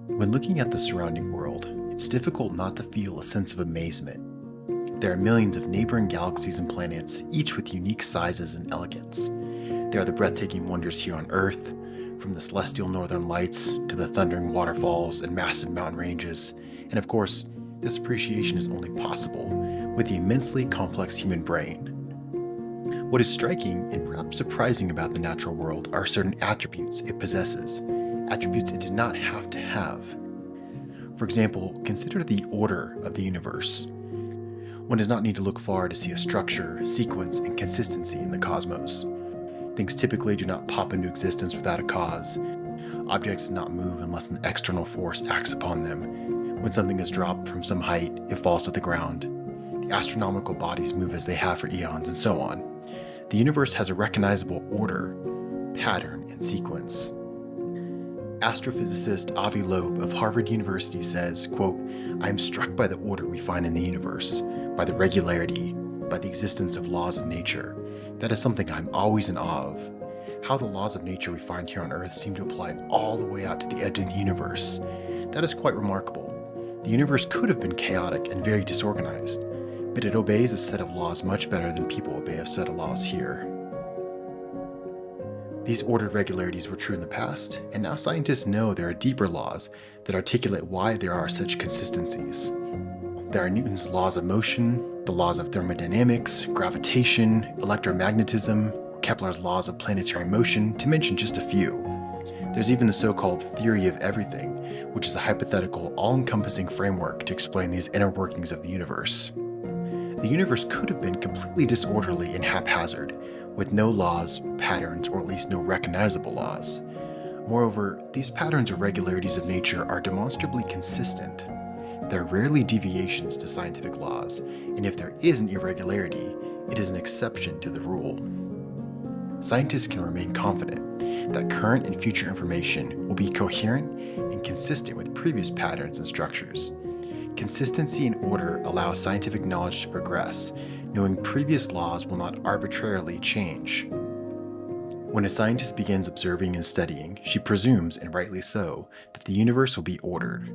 When looking at the surrounding world, it's difficult not to feel a sense of amazement. There are millions of neighboring galaxies and planets, each with unique sizes and elegance. There are the breathtaking wonders here on Earth, from the celestial northern lights to the thundering waterfalls and massive mountain ranges. And of course, this appreciation is only possible with the immensely complex human brain. What is striking and perhaps surprising about the natural world are certain attributes it possesses, attributes it did not have to have. For example, consider the order of the universe. One does not need to look far to see a structure, sequence, and consistency in the cosmos. Things typically do not pop into existence without a cause. Objects do not move unless an external force acts upon them. When something is dropped from some height, it falls to the ground. The astronomical bodies move as they have for eons, and so on. The universe has a recognizable order, pattern, and sequence. Astrophysicist Avi Loeb of Harvard University says, quote, "I am struck by the order we find in the universe, by the regularity, by the existence of laws of nature. That is something I'm always in awe of. How the laws of nature we find here on Earth seem to apply all the way out to the edge of the universe. That is quite remarkable. The universe could have been chaotic and very disorganized, but it obeys a set of laws much better than people obey a set of laws here." These ordered regularities were true in the past, and now scientists know there are deeper laws that articulate why there are such consistencies. There are Newton's laws of motion, the laws of thermodynamics, gravitation, electromagnetism, or Kepler's laws of planetary motion, to mention just a few. There's even the so-called theory of everything, which is a hypothetical, all-encompassing framework to explain these inner workings of the universe. The universe could have been completely disorderly and haphazard, with no laws or patterns, or at least no recognizable laws. Moreover, these patterns or regularities of nature are demonstrably consistent. There are rarely deviations to scientific laws, and if there is an irregularity, it is an exception to the rule. Scientists can remain confident that current and future information will be coherent and consistent with previous patterns and structures. Consistency and order allow scientific knowledge to progress, knowing previous laws will not arbitrarily change. When a scientist begins observing and studying, she presumes, and rightly so, that the universe will be ordered.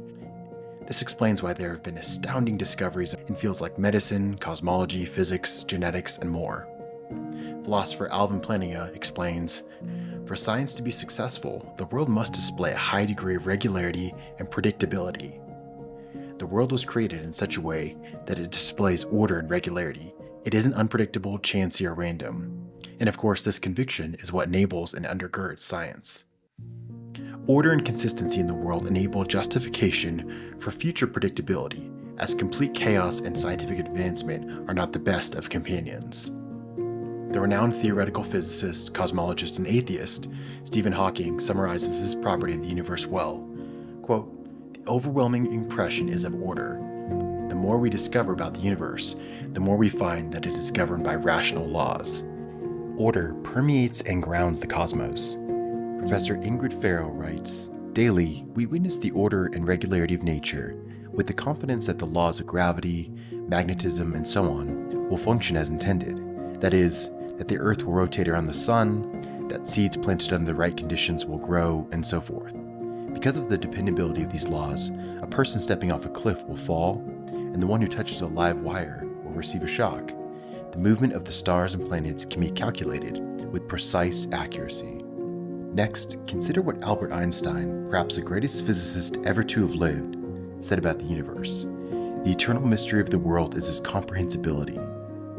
This explains why there have been astounding discoveries in fields like medicine, cosmology, physics, genetics, and more. Philosopher Alvin Plantinga explains, "For science to be successful, the world must display a high degree of regularity and predictability. The world was created in such a way that it displays order and regularity. It isn't unpredictable, chancy, or random." And of course, this conviction is what enables and undergirds science. Order and consistency in the world enable justification for future predictability, as complete chaos and scientific advancement are not the best of companions. The renowned theoretical physicist, cosmologist, and atheist, Stephen Hawking, summarizes this property of the universe well. Quote, "The overwhelming impression is of order. The more we discover about the universe, the more we find that it is governed by rational laws. Order permeates and grounds the cosmos." Professor Ingrid Farrow writes, "Daily, we witness the order and regularity of nature with the confidence that the laws of gravity, magnetism, and so on will function as intended. That is, that the Earth will rotate around the Sun, that seeds planted under the right conditions will grow, and so forth. Because of the dependability of these laws, a person stepping off a cliff will fall, and the one who touches a live wire will receive a shock. The movement of the stars and planets can be calculated with precise accuracy." Next, consider what Albert Einstein, perhaps the greatest physicist ever to have lived, said about the universe. "The eternal mystery of the world is its comprehensibility.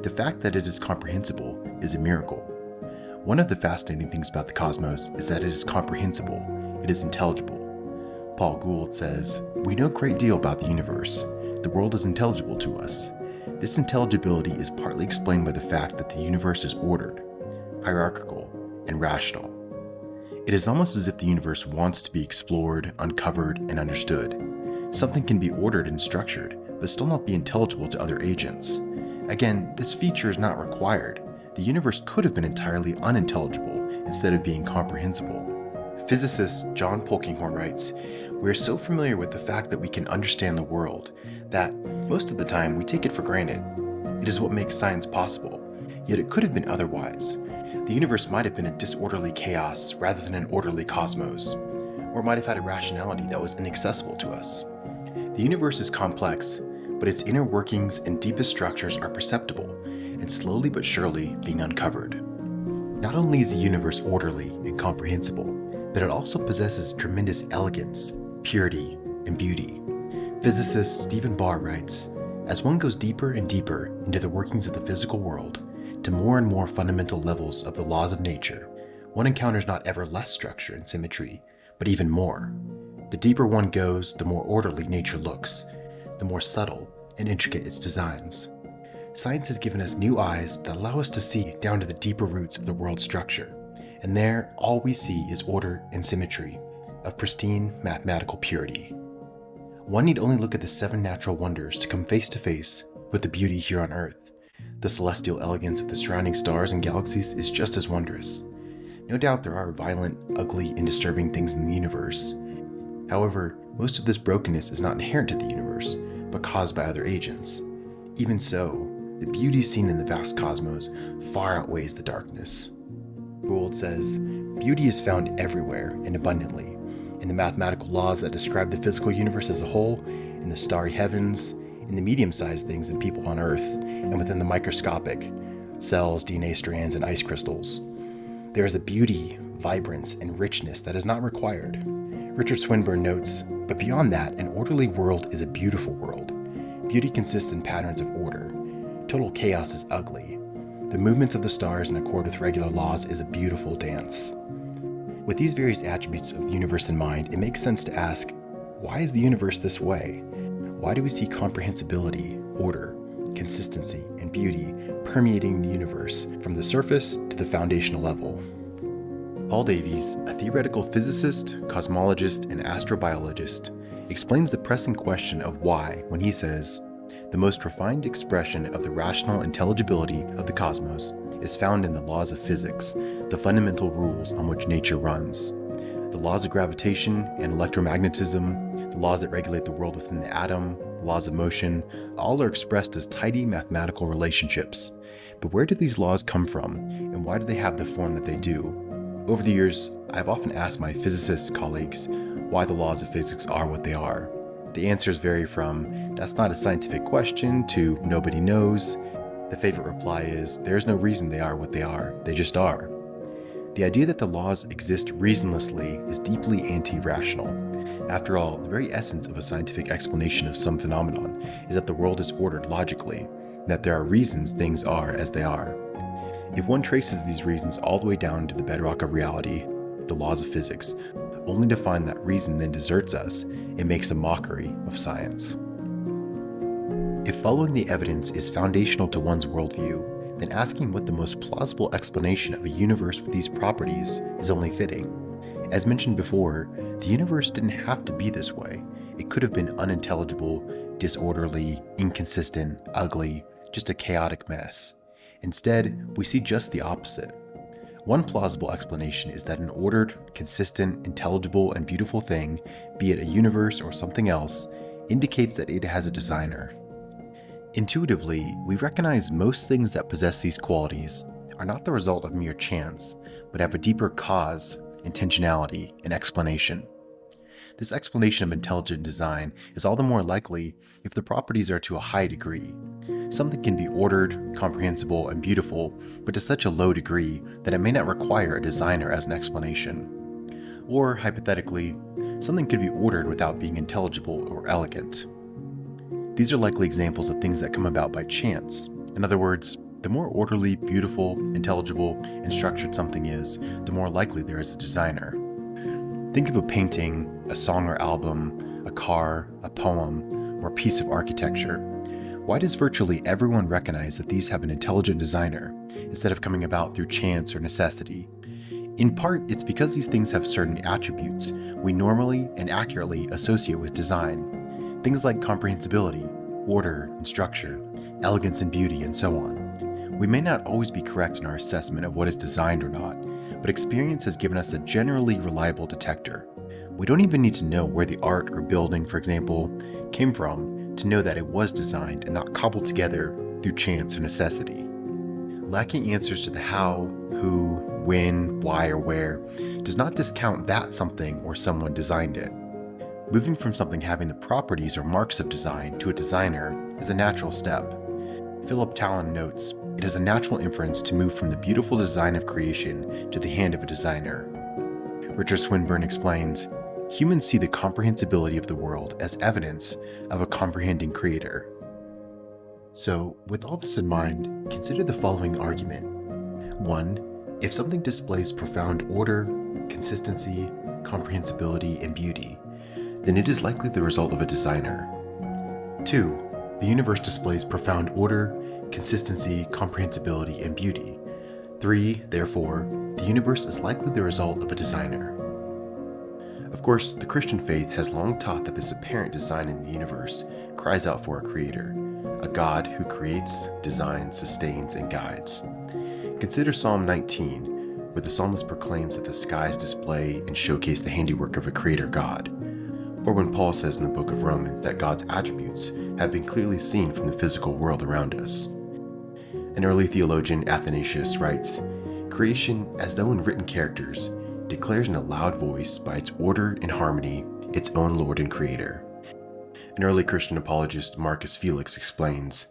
The fact that it is comprehensible is a miracle. One of the fascinating things about the cosmos is that it is comprehensible, it is intelligible." Paul Gould says, "We know a great deal about the universe. The world is intelligible to us. This intelligibility is partly explained by the fact that the universe is ordered, hierarchical, and rational. It is almost as if the universe wants to be explored, uncovered, and understood. Something can be ordered and structured, but still not be intelligible to other agents. Again, this feature is not required. The universe could have been entirely unintelligible instead of being comprehensible." Physicist John Polkinghorne writes, "We are so familiar with the fact that we can understand the world that, most of the time, we take it for granted. It is what makes science possible, yet it could have been otherwise. The universe might have been a disorderly chaos rather than an orderly cosmos. or might have had a rationality that was inaccessible to us. The universe is complex, but its inner workings and deepest structures are perceptible and slowly but surely being uncovered. Not only is the universe orderly and comprehensible, but it also possesses tremendous elegance, purity, and beauty. Physicist Stephen Barr writes, "As one goes deeper and deeper into the workings of the physical world, to more and more fundamental levels of the laws of nature, one encounters not ever less structure and symmetry, but even more. The deeper one goes, the more orderly nature looks, the more subtle and intricate its designs. Science has given us new eyes that allow us to see down to the deeper roots of the world's structure, and there all we see is order and symmetry of pristine mathematical purity. One need only look at the 7 natural wonders to come face to face with the beauty here on Earth. The celestial elegance of the surrounding stars and galaxies is just as wondrous. No doubt there are violent, ugly, and disturbing things in the universe. However, most of this brokenness is not inherent to the universe, but caused by other agents. Even so, the beauty seen in the vast cosmos far outweighs the darkness." Gould says, "Beauty is found everywhere and abundantly, in the mathematical laws that describe the physical universe as a whole, in the starry heavens, in the medium-sized things and people on Earth, and within the microscopic, cells, DNA strands, and ice crystals. There is a beauty, vibrance, and richness that is not required." Richard Swinburne notes, "But beyond that, an orderly world is a beautiful world. Beauty consists in patterns of order. Total chaos is ugly. The movements of the stars in accord with regular laws is a beautiful dance." With these various attributes of the universe in mind, it makes sense to ask, why is the universe this way? Why do we see comprehensibility, order, consistency, and beauty permeating the universe from the surface to the foundational level? Paul Davies, a theoretical physicist, cosmologist, and astrobiologist, explains the pressing question of why when he says, "The most refined expression of the rational intelligibility of the cosmos is found in the laws of physics, the fundamental rules on which nature runs. The laws of gravitation and electromagnetism, the laws that regulate the world within the atom, the laws of motion, all are expressed as tidy mathematical relationships. But where do these laws come from, and why do they have the form that they do? Over the years, I've often asked my physicist colleagues why the laws of physics are what they are. The answers vary from, 'That's not a scientific question,' to 'Nobody knows.' The favorite reply is, 'There's no reason they are what they are, they just are.' The idea that the laws exist reasonlessly is deeply anti-rational. After all, the very essence of a scientific explanation of some phenomenon is that the world is ordered logically, and that there are reasons things are as they are. If one traces these reasons all the way down to the bedrock of reality, the laws of physics, only to find that reason then deserts us, it makes a mockery of science." If following the evidence is foundational to one's worldview, then asking what the most plausible explanation of a universe with these properties is only fitting. As mentioned before, the universe didn't have to be this way. It could have been unintelligible, disorderly, inconsistent, ugly, just a chaotic mess. Instead, we see just the opposite. One plausible explanation is that an ordered, consistent, intelligible, and beautiful thing, be it a universe or something else, indicates that it has a designer. Intuitively, we recognize most things that possess these qualities are not the result of mere chance, but have a deeper cause, intentionality, and explanation. This explanation of intelligent design is all the more likely if the properties are to a high degree. Something can be ordered, comprehensible, and beautiful, but to such a low degree that it may not require a designer as an explanation. Or, hypothetically, something could be ordered without being intelligible or elegant. These are likely examples of things that come about by chance. In other words, the more orderly, beautiful, intelligible, and structured something is, the more likely there is a designer. Think of a painting, a song or album, a car, a poem, or a piece of architecture. Why does virtually everyone recognize that these have an intelligent designer, instead of coming about through chance or necessity? In part, it's because these things have certain attributes we normally and accurately associate with design. Things like comprehensibility, order and structure, elegance and beauty, and so on. We may not always be correct in our assessment of what is designed or not, but experience has given us a generally reliable detector. We don't even need to know where the art or building, for example, came from to know that it was designed and not cobbled together through chance or necessity. Lacking answers to the how, who, when, why, or where, does not discount that something or someone designed it. Moving from something having the properties or marks of design to a designer is a natural step. Philip Talon notes, "It is a natural inference to move from the beautiful design of creation to the hand of a designer." Richard Swinburne explains, "Humans see the comprehensibility of the world as evidence of a comprehending creator." So, with all this in mind, consider the following argument. 1. If something displays profound order, consistency, comprehensibility, and beauty, then it is likely the result of a designer. 2. The universe displays profound order, consistency, comprehensibility, and beauty. 3. Therefore, the universe is likely the result of a designer. Of course, the Christian faith has long taught that this apparent design in the universe cries out for a creator, a God who creates, designs, sustains, and guides. Consider Psalm 19, where the psalmist proclaims that the skies display and showcase the handiwork of a creator God, or when Paul says in the book of Romans that God's attributes have been clearly seen from the physical world around us. An early theologian, Athanasius, writes, "Creation, as though in written characters, declares in a loud voice by its order and harmony its own Lord and Creator." An early Christian apologist, Marcus Felix, explains,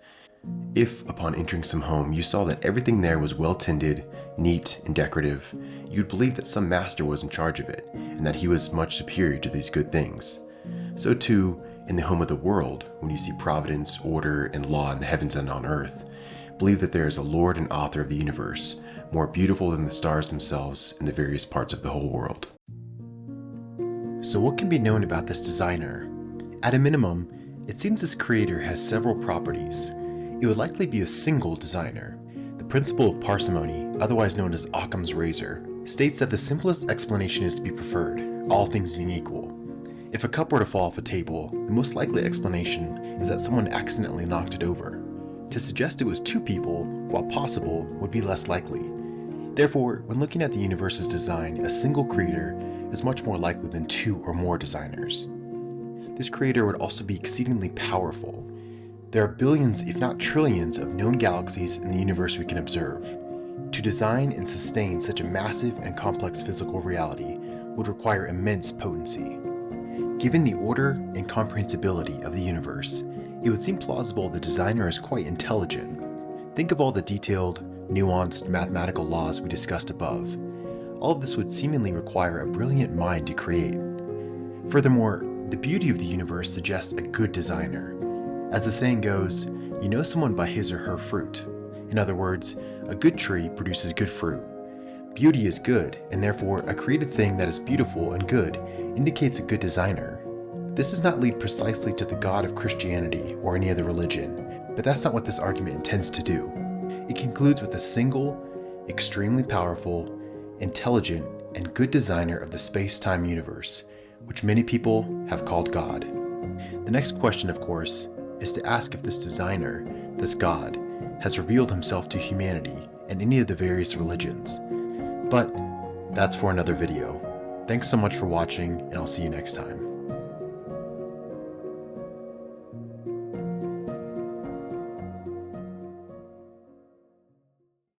"If, upon entering some home, you saw that everything there was well tended, neat, and decorative, you'd believe that some master was in charge of it, and that he was much superior to these good things. So too, in the home of the world, when you see providence, order, and law in the heavens and on earth, believe that there is a Lord and author of the universe, more beautiful than the stars themselves in the various parts of the whole world." So what can be known about this designer? At a minimum, it seems this creator has several properties. It would likely be a single designer. The principle of parsimony, otherwise known as Occam's razor, states that the simplest explanation is to be preferred, all things being equal. If a cup were to fall off a table, the most likely explanation is that someone accidentally knocked it over. To suggest it was two people, while possible, would be less likely. Therefore, when looking at the universe's design, a single creator is much more likely than two or more designers. This creator would also be exceedingly powerful. There are billions, if not trillions, of known galaxies in the universe we can observe. To design and sustain such a massive and complex physical reality would require immense potency. Given the order and comprehensibility of the universe, it would seem plausible the designer is quite intelligent. Think of all the detailed, nuanced mathematical laws we discussed above. All of this would seemingly require a brilliant mind to create. Furthermore, the beauty of the universe suggests a good designer. As the saying goes, you know someone by his or her fruit. In other words, a good tree produces good fruit. Beauty is good, and therefore a created thing that is beautiful and good indicates a good designer. This does not lead precisely to the God of Christianity or any other religion, but that's not what this argument intends to do. It concludes with a single, extremely powerful, intelligent, and good designer of the space-time universe, which many people have called God. The next question, of course, is to ask if this designer, this God, has revealed himself to humanity and any of the various religions. But that's for another video. Thanks so much for watching, and I'll see you next time.